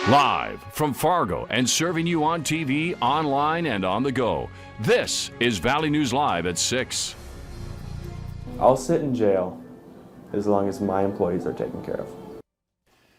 Live from Fargo and serving you on TV, online, and on the go, this is Valley News Live at 6. I'll sit in jail as long as my employees are taken care of.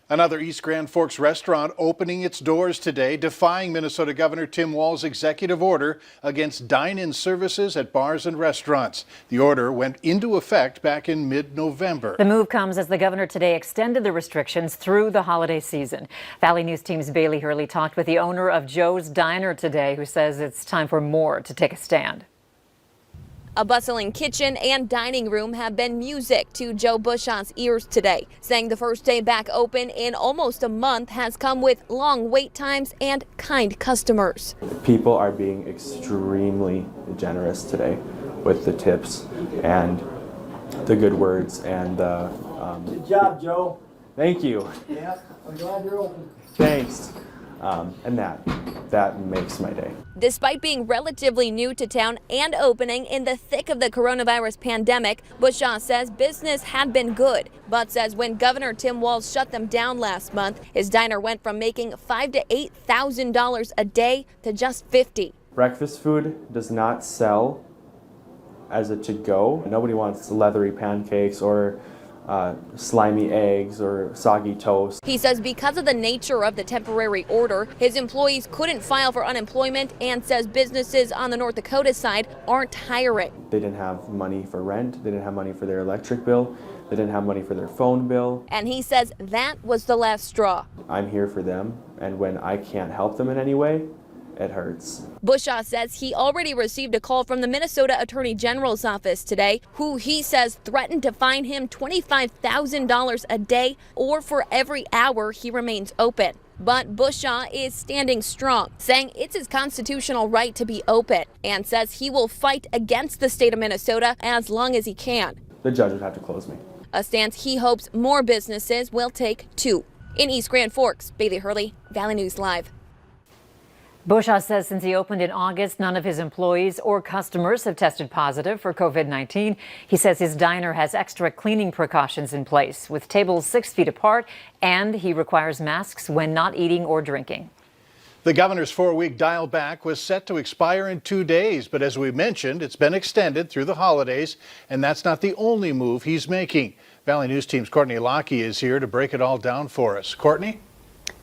Another East Grand Forks restaurant opening its doors today, defying Minnesota Governor Tim Walz's executive order against dine-in services at bars and restaurants. The order went into effect back in mid-November. The move comes as the governor today extended the restrictions through the holiday season. Valley News Team's Bailey Hurley talked with the owner of Joe's Diner today, who says it's time for more to take a stand. A bustling kitchen and dining room have been music to Joe Bushaw's ears today, saying the first day back open in almost a month has come with long wait times and kind customers. People are being extremely generous today with the tips and the good words and the... Good job, Joe. Thank you. Yeah, I'm glad you're open. Thanks. And that makes my day. Despite being relatively new to town and opening in the thick of the coronavirus pandemic, Bushaw says business had been good, but says when Governor Tim Walz shut them down last month, his diner went from making $5,000 to $8,000 a day to just $50,000. Breakfast food does not sell as a to-go. Nobody wants leathery pancakes or slimy eggs or soggy toast. He says because of the nature of the temporary order, his employees couldn't file for unemployment and says businesses on the North Dakota side aren't hiring. They didn't have money for rent, they didn't have money for their electric bill, they didn't have money for their phone bill. And he says that was the last straw. I'm here for them, and when I can't help them in any way, it hurts. Bushaw says he already received a call from the Minnesota Attorney General's office today, who he says threatened to fine him $25,000 a day or for every hour he remains open. But Bushaw is standing strong, saying it's his constitutional right to be open, and says he will fight against the state of Minnesota as long as he can. The judge would have to close me. A stance he hopes more businesses will take too. In East Grand Forks, Bailey Hurley, Valley News Live. Bushaw says since he opened in August, none of his employees or customers have tested positive for COVID-19. He says his diner has extra cleaning precautions in place with tables 6 feet apart, and he requires masks when not eating or drinking. The governor's 4-week dial back was set to expire in 2 days, but as we mentioned, it's been extended through the holidays, and that's not the only move he's making. Valley News Team's Courtney Lockey is here to break it all down for us. Courtney?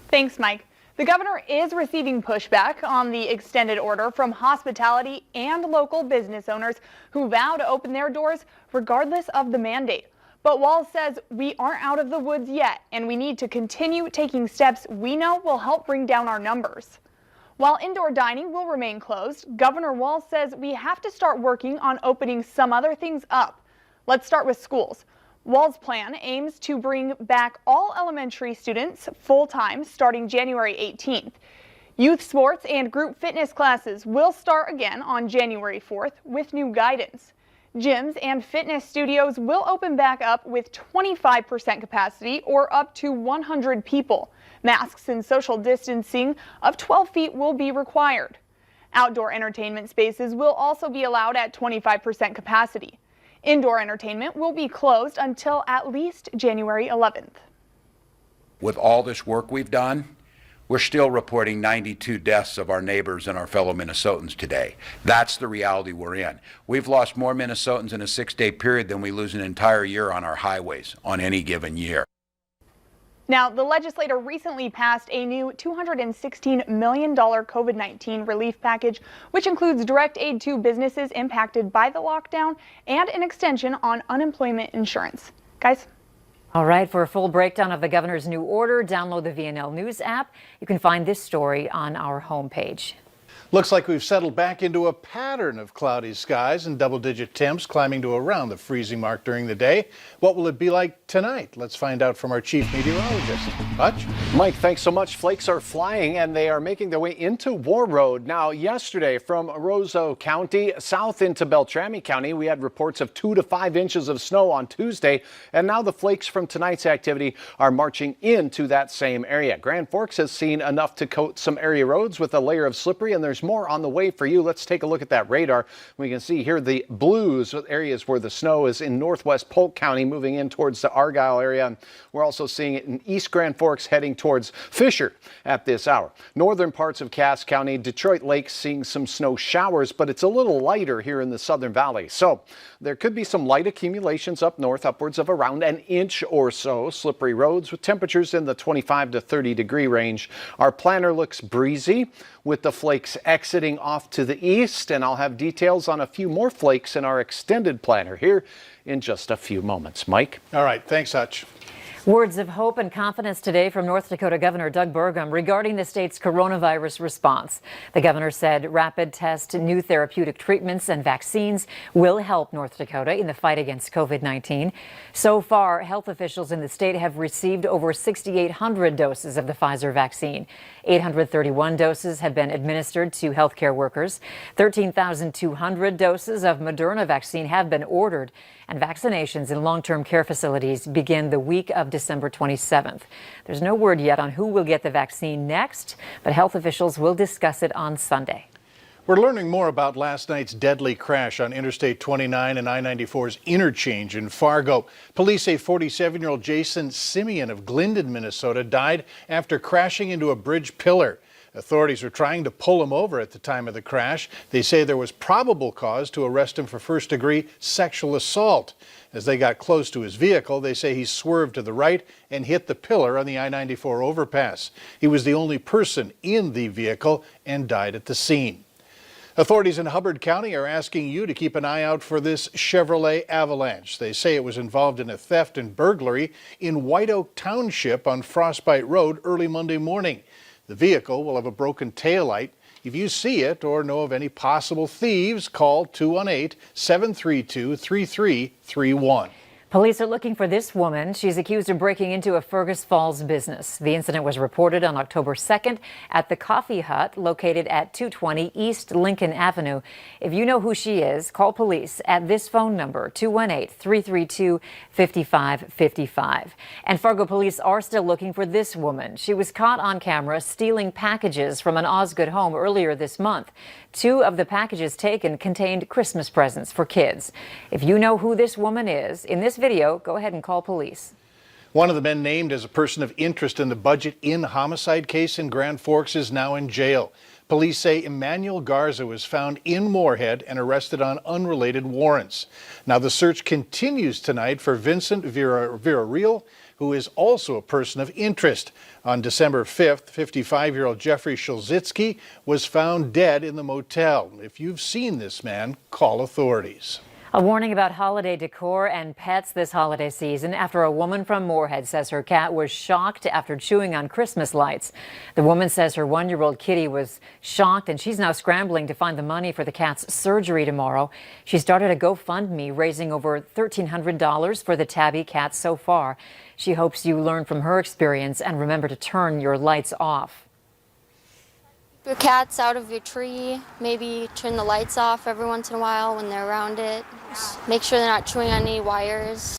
Thanks, Mike. The governor is receiving pushback on the extended order from hospitality and local business owners who vow to open their doors regardless of the mandate. But Walz says we aren't out of the woods yet, and we need to continue taking steps we know will help bring down our numbers. While indoor dining will remain closed, Governor Walz says we have to start working on opening some other things up. Let's start with schools. Walz's plan aims to bring back all elementary students full-time starting January 18th. Youth sports and group fitness classes will start again on January 4th with new guidance. Gyms and fitness studios will open back up with 25% capacity or up to 100 people. Masks and social distancing of 12 feet will be required. Outdoor entertainment spaces will also be allowed at 25% capacity. Indoor entertainment will be closed until at least January 11th. With all this work we've done, we're still reporting 92 deaths of our neighbors and our fellow Minnesotans today. That's the reality we're in. We've lost more Minnesotans in a 6-day period than we lose an entire year on our highways on any given year. Now, the legislature recently passed a new $216 million COVID-19 relief package, which includes direct aid to businesses impacted by the lockdown and an extension on unemployment insurance. Guys? All right, for a full breakdown of the governor's new order, download the VNL News app. You can find this story on our homepage. Looks like we've settled back into a pattern of cloudy skies and double-digit temps climbing to around the freezing mark during the day. What will it be like tonight? Let's find out from our chief meteorologist. Hutch? Mike, thanks so much. Flakes are flying and they are making their way into War Road. Now, yesterday from Roseau County south into Beltrami County, we had reports of 2 to 5 inches of snow on Tuesday. And now the flakes from tonight's activity are marching into that same area. Grand Forks has seen enough to coat some area roads with a layer of slippery, and there's more on the way for you. Let's take a look at that radar. We can see here the blues areas where the snow is in northwest Polk County moving in towards the Argyle area. We're also seeing it in East Grand Forks heading towards Fisher at this hour. Northern parts of Cass County, Detroit Lake seeing some snow showers, but it's a little lighter here in the Southern Valley. So there could be some light accumulations up north, upwards of around an inch or so. Slippery roads with temperatures in the 25 to 30 degree range. Our planner looks breezy with the flakes exiting off to the east, and I'll have details on a few more flakes in our extended planner here in just a few moments. Mike? All right, thanks, Hutch. Words of hope and confidence today from North Dakota Governor Doug Burgum regarding the state's coronavirus response. The governor said rapid test, new therapeutic treatments and vaccines will help North Dakota in the fight against COVID-19. So far, health officials in the state have received over 6,800 doses of the Pfizer vaccine. 831 doses have been administered to healthcare workers. 13,200 doses of Moderna vaccine have been ordered, and vaccinations in long-term care facilities begin the week of December 27th. There's no word yet on who will get the vaccine next, but health officials will discuss it on Sunday. We're learning more about last night's deadly crash on Interstate 29 and I-94's interchange in Fargo. Police say 47-year-old Jason Simeon of Glendon, Minnesota, died after crashing into a bridge pillar. Authorities were trying to pull him over at the time of the crash. They say there was probable cause to arrest him for first-degree sexual assault. As they got close to his vehicle, they say he swerved to the right and hit the pillar on the I-94 overpass. He was the only person in the vehicle and died at the scene. Authorities in Hubbard County are asking you to keep an eye out for this Chevrolet Avalanche. They say it was involved in a theft and burglary in White Oak Township on Frostbite Road early Monday morning. The vehicle will have a broken taillight. If you see it or know of any possible thieves, call 218-732-3331. Police are looking for this woman. She's accused of breaking into a Fergus Falls business. The incident was reported on October 2nd at the Coffee Hut located at 220 East Lincoln Avenue. If you know who she is, call police at this phone number, 218-332-5555. And Fargo police are still looking for this woman. She was caught on camera stealing packages from an Osgood home earlier this month. 2 of the packages taken contained Christmas presents for kids. If you know who this woman is, in this video, go ahead and call police. One of the men named as a person of interest in the Budget Inn homicide case in Grand Forks is now in jail. Police say Emmanuel Garza was found in Moorhead and arrested on unrelated warrants. Now the search continues tonight for Vincent Villarreal, who is also a person of interest. On December 5th, 55-year-old Jeffrey Shulzitsky was found dead in the motel. If you've seen this man, call authorities. A warning about holiday decor and pets this holiday season after a woman from Moorhead says her cat was shocked after chewing on Christmas lights. The woman says her 1-year-old kitty was shocked and she's now scrambling to find the money for the cat's surgery tomorrow. She started a GoFundMe raising over $1,300 for the tabby cat so far. She hopes you learn from her experience and remember to turn your lights off. Your cat's out of your tree, maybe turn the lights off every once in a while when they're around it. Just make sure they're not chewing on any wires.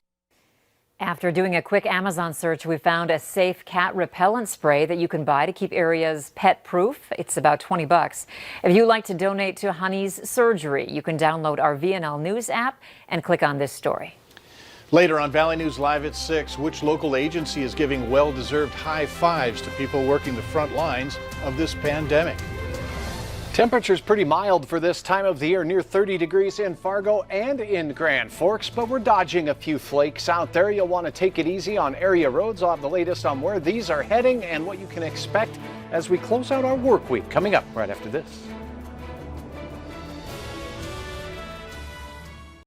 After doing a quick Amazon search, we found a safe cat repellent spray that you can buy to keep areas pet-proof. It's about $20. If you'd like to donate to Honey's surgery, you can download our VNL News app and click on this story. Later on Valley News Live at 6, which local agency is giving well-deserved high fives to people working the front lines of this pandemic? Temperatures pretty mild for this time of the year, near 30 degrees in Fargo and in Grand Forks, but we're dodging a few flakes out there. You'll want to take it easy on area roads. I'll have the latest on where these are heading and what you can expect as we close out our work week coming up right after this.